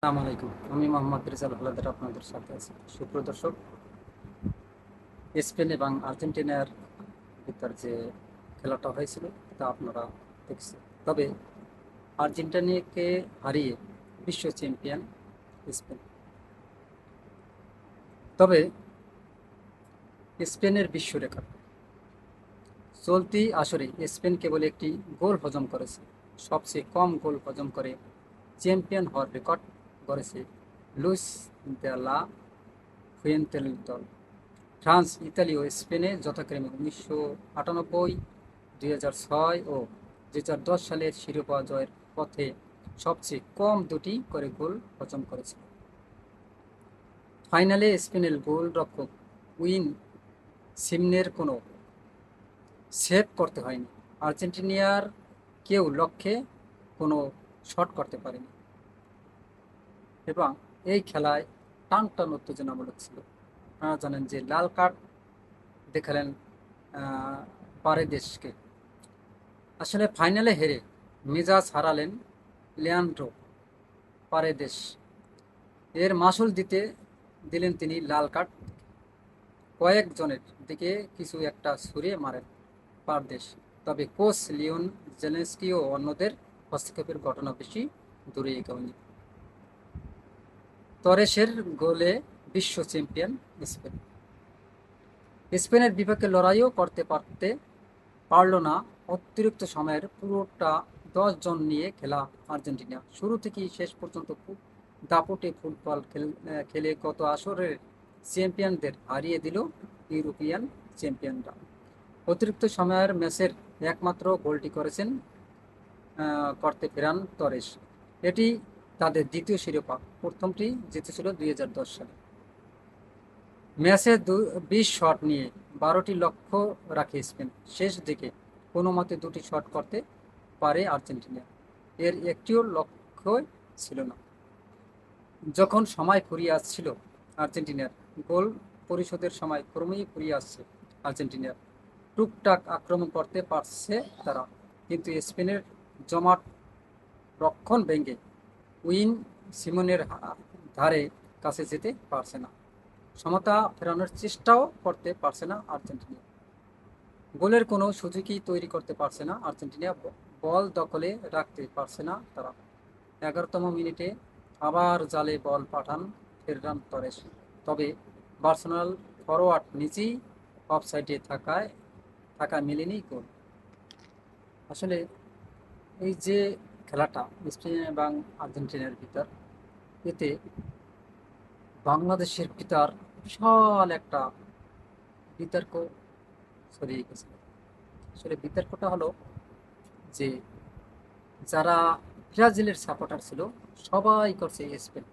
আসসালামু আলাইকুম। আমি মোহাম্মদ রেজাল হালাদার আপনাদের সাথে আছি। সুপ্রিয় দর্শক, স্পেন এবং আর্জেন্টিনার ভিতর যে খেলাটা হয়েছিল তা আপনারা দেখছেন। তবে আর্জেন্টিনাকে হারিয়ে বিশ্ব চ্যাম্পিয়ন স্পেন। তবে স্পেনের বিশ্ব রেকর্ড চলতি আসরে স্পেন কেবল একটি গোল হজম করেছে। সবচেয়ে কম গোল হজম করে চ্যাম্পিয়ন হওয়ার রেকর্ড গড়েছে লুইস দ্য লা ফুয়েন্তের দল। ফ্রান্স, ইতালি ও স্পেনে যথাক্রমে 1998, 2006 ও 2010 সালের শিরোপা জয়ের পথে সবচেয়ে কম দুটি করে গোল হজম করেছিল। ফাইনালে স্পেনের গোলরক্ষক উইন সিমনের কোনো সেভ করতে হয়নি। আর্জেন্টিনার কেউ লক্ষ্যে কোনো শট করতে পারেনি এবং এই খেলায় টানটান উত্তেজনামূলক ছিল। আপনারা জানেন যে লাল কার্ড দেখালেন পারেদেশকে। আসলে ফাইনালে হেরে মেজাজ হারালেন লিয়ান্ড্রো পারেদেস। এর মাসুল দিলেন তিনি লাল কার্ড। কয়েকজনের দিকে কিছু একটা ছুঁড়ে মারেন পারদেশ। তবে কোচ লিওন জেলেন্সকি ও অন্যদের হস্তক্ষেপের ঘটনা বেশি দূরে এগোয়নি। তরেসের গোলে বিশ্ব চ্যাম্পিয়ন স্পেন। স্পেনের বিপক্ষে লড়াইও করতে পারল না। অতিরিক্ত সময়ের পুরোটা 10 জন নিয়ে খেলা আর্জেন্টিনা শুরু থেকেই শেষ পর্যন্ত খুব দাপটে ফুটবল খেলে গত আসরের চ্যাম্পিয়নদের হারিয়ে দিল ইউরোপিয়ান চ্যাম্পিয়নরা। অতিরিক্ত সময়ের ম্যাচের একমাত্র গোলটি করতে ফেরান তরেস। এটি তাদের দ্বিতীয় শিরোপা। প্রথমটি জিতেছিল 2010 সালে। ম্যাচে 20 শট নিয়ে 12টি লক্ষ্য রাখে স্পেন। শেষ দিকে কোনো মতে দুটি শট করতে পারে আর্জেন্টিনা। এর একটিও লক্ষ্য ছিল না। যখন সময় ফুরিয়ে আসছিল আর্জেন্টিনার, গোল পরিশোধের সময় ক্রমেই ফুরিয়ে আসছে আর্জেন্টিনার, টুকটাক আক্রমণ করতে পারছে তারা, কিন্তু স্পেনের জমাট রক্ষণ ভেঙে উইন সিমনের ধারে কাছে যেতে পারছে না। সমতা ফেরানোর চেষ্টাও করতে পারছে না আর্জেন্টিনা। গোলের কোনো সুযোগই তৈরি করতে পারছে না আর্জেন্টিনা। বল দখলে রাখতে পারছে না তারা। 11তম মিনিটে আবার জালে বল পাঠান ফেররান তরেস। তবে বার্সেলোনার ফরোয়ার্ড নিজেই অফসাইডে থাকা মেলেনি গোল। আসলে এই যে খেলাটা স্পেন এবং আর্জেন্টিনার ভিতর, এতে বাংলাদেশের ভিতর বিশাল একটা বিতর্ক ছড়িয়ে গেছে। আসলে বিতর্কটা হলো যে যারা ব্রাজিলের সাপোর্টার ছিল সবাই করছে স্পেন,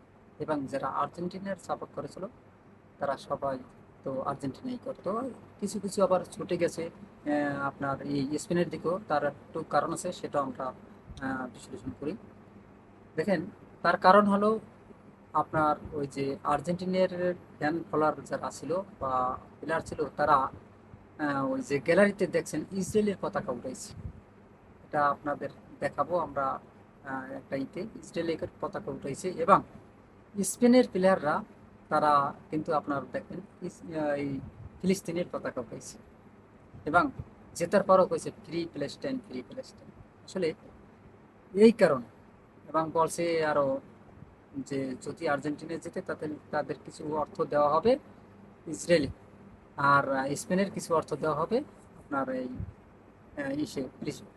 এবং যারা আর্জেন্টিনার সাপোর্ট করেছিল তারা সবাই তো আর্জেন্টিনাই করতো। কিছু কিছু আবার ছুটে গেছে আপনার এই স্পেনের দিকেও। তার একটু কারণ আছে, সেটা আমরা বিশ্লেষণ করি। দেখেন, তার কারণ হলো আপনার ওই যে আর্জেন্টিনার ফ্যান ফলোয়ার যারা ছিল বা প্লেয়ার ছিল, তারা ওই যে গ্যালারিতে দেখছেন ইসরায়েলের পতাকা উঠাইছে। এটা আপনাদের দেখাবো আমরা। একটা ইসরায়েলের পতাকা উঠাইছে এবং স্পেনের প্লেয়াররা তারা কিন্তু আপনার দেখেন এই ফিলিস্তিনের পতাকা উঠাইছে এবং জেতার পরও কইছে ফ্রি প্যালেস্টাইন, ফ্রি প্যালেস্টাইন। আসলে এই কারণে, এবং বলছে আরো যে যদি আর্জেন্টিনা জেতে তাদের তাদের কিছু অর্থ দেওয়া হবে ইসরায়েলে, আর স্পেনের কিছু অর্থ দেওয়া হবে আপনার এই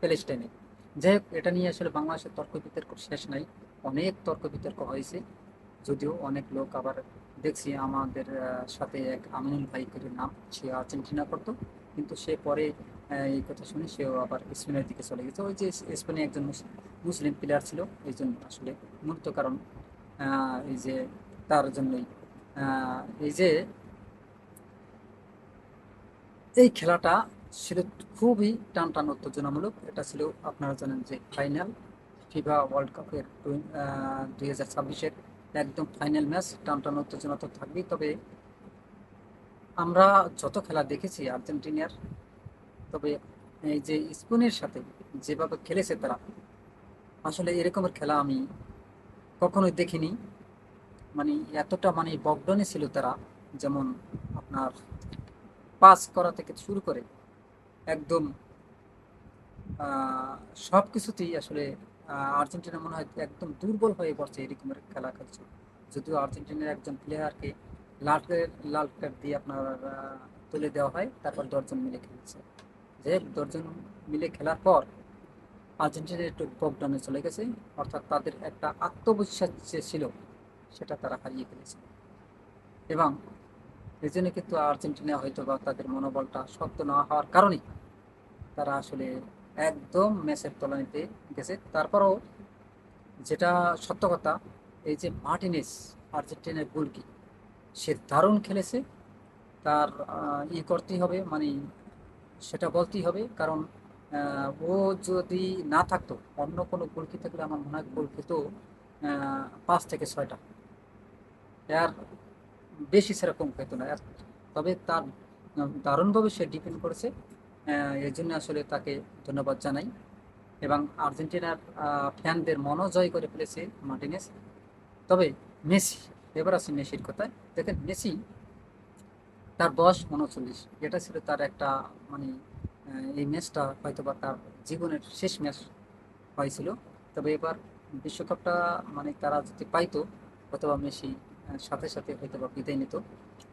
প্যালেস্টাইনে। যাই হোক, এটা নিয়ে আসলে বাংলাদেশের তর্ক বিতর্ক শেষ নাই। অনেক তর্ক বিতর্ক হয়েছে। যদিও অনেক লোক আবার দেখছি আমাদের সাথে এক আমিনুল ভাই করে নাম, সে আর্জেন্টিনা করতো, কিন্তু সে পরে এই কথা শুনে সেও আবার স্পেনের দিকে চলে গেছে। ওই যে স্পেনে একজন মুসলিম প্লেয়ার ছিল, এই জন্য আসলে মূলত কারণ এই যে তার জন্যই এই যে এই খেলাটা ছিল খুবই টান উত্তেজনামূলক। এটা ছিল, আপনারা জানেন যে ফাইনাল ফিফা ওয়ার্ল্ড কাপের 2026-এর একদম ফাইনাল ম্যাচ। টান উত্তেজনা তো থাকবেই। তবে আমরা যত খেলা দেখেছি আর্জেন্টিনার, তবে এই যে স্পেনের সাথে যেভাবে খেলেছে তারা, আসলে এরকমের খেলা আমি কখনোই দেখিনি। মানে এতটা মানে বকডনে ছিল তারা, যেমন আপনার পাস করা থেকে শুরু করে একদম সব কিছুতেই আসলে আর্জেন্টিনা মনে হয় একদম দুর্বল হয়ে পড়ছে এরকমের খেলা খেলছে। যদিও আর্জেন্টিনার একজন প্লেয়ারকে লাল কার্ড দিয়ে আপনার তুলে দেওয়া হয়, তারপর 10 জন মিলে খেলছে। যে 10 জন মিলে খেলার পর আর্জেন্টিনা একটু বকডাউনে চলে গেছে, অর্থাৎ তাদের একটা আত্মবিশ্বাস যে ছিল সেটা তারা হারিয়ে ফেলেছে। এবং এই জন্য কিন্তু আর্জেন্টিনা হয়তো বা তাদের মনোবলটা শক্ত না হওয়ার কারণেই তারা আসলে একদম ম্যাচের তলানিতে গেছে। তারপরও যেটা সত্য কথা, এই যে মার্টিনেজ, আর্জেন্টিনার গোলকি, সে দারুণ খেলেছে। তার করতেই হবে, মানে সেটা বলতেই হবে, কারণ ও যদি না থাকতো, অন্য কোনো গোলকি থাকলে আমার মনে হয় গোল খেত 5 থেকে 6টা, আর বেশি সেরকম পেতো না। তবে তার দারুণভাবে সে ডিফেন্ড করেছে, এর জন্য আসলে তাকে ধন্যবাদ জানাই। এবং আর্জেন্টিনার ফ্যানদের মনও জয় করে ফেলেছে মার্টিনেস। তবে মেসি, এবার আসি মেসির কথায়। দেখেন মেসি, তার বয়স 39, এটা ছিল তার একটা মানে এই ম্যাচটা হয়তো বা তার জীবনের শেষ ম্যাচ হয়েছিল। তবে এবার বিশ্বকাপটা মানে তারা যদি পাইতো, অথবা মেসি সাথে সাথে হয়তো বা বিদায় নিত।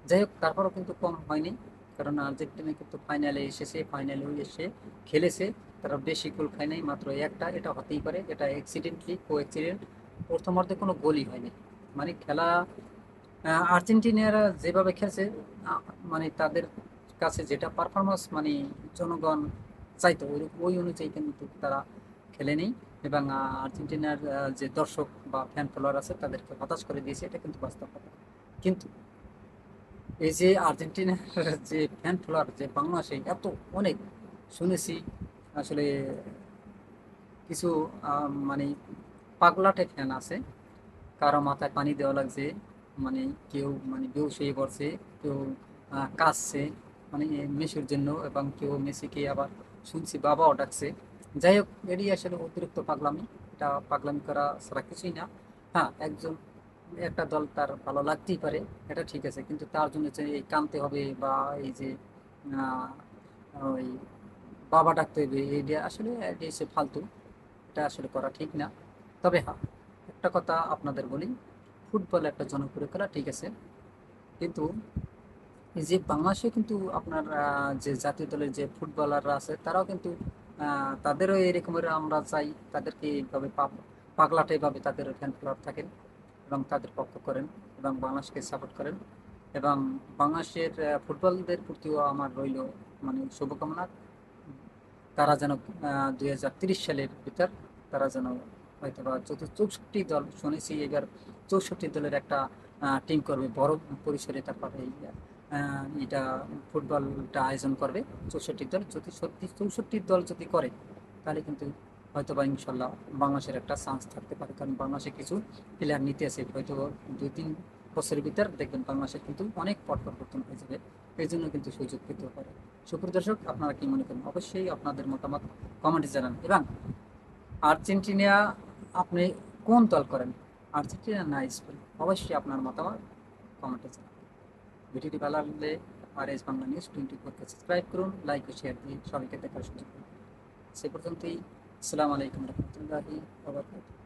যাই হোক, তারপরও কিন্তু কম হয়নি, কারণ আর্জেন্টিনা কিন্তু ফাইনালে এসেছে, ফাইনালেও এসে খেলেছে। তারা বেশি গোল খায় নাই, মাত্র একটা। এটা হতেই পারে, এটা অ্যাক্সিডেন্টলি কো অ্যাক্সিডেন্ট। প্রথমার্ধে কোনো গোলই হয়নি। মানে খেলা আর্জেন্টিনারা যেভাবে খেলছে, আহ, মানে তাদের কাছে যেটা পারফরমেন্স মানে জনগণ চাইতো, ওই অনুযায়ী কিন্তু তারা খেলেনি। এবং আর্জেন্টিনার যে দর্শক বা ফ্যান ফলোয়ার আছে তাদেরকে হতাশ করে দিয়েছে, এটা কিন্তু বাস্তব কথা। কিন্তু এই যে আর্জেন্টিনার যে ফ্যান ফলোয়ার যে বাংলাদেশে এত অনেক শুনেছি, আসলে কিছু মানে পাগলাটে ফ্যান আছে, কারো মাথায় পানি দেওয়া লাগছে, মানে কেউ মানে বেহুশ হয়ে পড়ছে, কেউ কাঁদছে মানে মেসির জন্য, এবং কেউ মেসিকে আবার শুনছি বাবাও ডাকছে। যাই হোক, এটি আসলে অতিরিক্ত পাগলামি। এটা পাগলামি করা ছাড়া কিছুই না। হ্যাঁ, একজন একটা দল তার ভালো লাগতেই পারে, এটা ঠিক আছে, কিন্তু তার জন্য যে এই কানতে হবে বা এই যে আহ, ওই বাবা ডাকতে হবে, এইটা আসলে এটি হচ্ছে ফালতু। এটা আসলে করা ঠিক না। তবে হ্যাঁ, একটা কথা আপনাদের বলি, ফুটবল একটা জনপ্রিয় খেলা, ঠিক আছে, কিন্তু এই যে বাংলাদেশে কিন্তু আপনার যে জাতীয় দলের যে ফুটবলাররা আছে তারাও কিন্তু তাদেরও এরকমের আমরা চাই, তাদেরকে এইভাবে পাগলাটে ভাবে তাদের ফ্যান ফলোয়ার থাকেন এবং তাদের পক্ষ করেন এবং বাংলাদেশকে সাপোর্ট করেন। এবং বাংলাদেশের ফুটবলদের প্রতিও আমার রইল মানে শুভকামনা। তারা যেন 2030 সালের ভিতর তারা যেন হয়তো বা 64 দল শুনেছি এবার, 64 দলের একটা টিম করবে, বড় পরিসরে তারপর এই এটা ফুটবলটা আয়োজন করবে। 64 দল, যদি সত্যি 64 দল যদি করে, তাহলে কিন্তু হয়তো বা ইনশাল্লাহ বাংলাদেশের একটা চান্স থাকতে পারে, কারণ বাংলাদেশে কিছু প্লেয়ার নিতে আছে, হয়তো 2-3 বছরের ভিতর দেখবেন বাংলাদেশের কিন্তু অনেক পট পরিবর্তন হয়ে যাবে। এই জন্য কিন্তু সুযোগ পেতে পারে। সুপ্রিয় দর্শক, আপনারা কি মনে করেন অবশ্যই আপনাদের মতামত কমেন্টে জানান। এবং আর্জেন্টিনা আপনি কোন দল করেন, আর্জেন্টিনা না স্পেন, অবশ্যই আপনার মতামত কমেন্টে জানান। ভিডিওটি ভালো লাগলে বাংলা নিউজ 24কে সাবস্ক্রাইব করুন, লাইক ও শেয়ার দিয়ে সবাইকে দেখার সুযোগ করুন। সে পর্যন্তই, আসসালামু আলাইকুম রহমতুল্লাহি ওয়া বারাকাতুহু।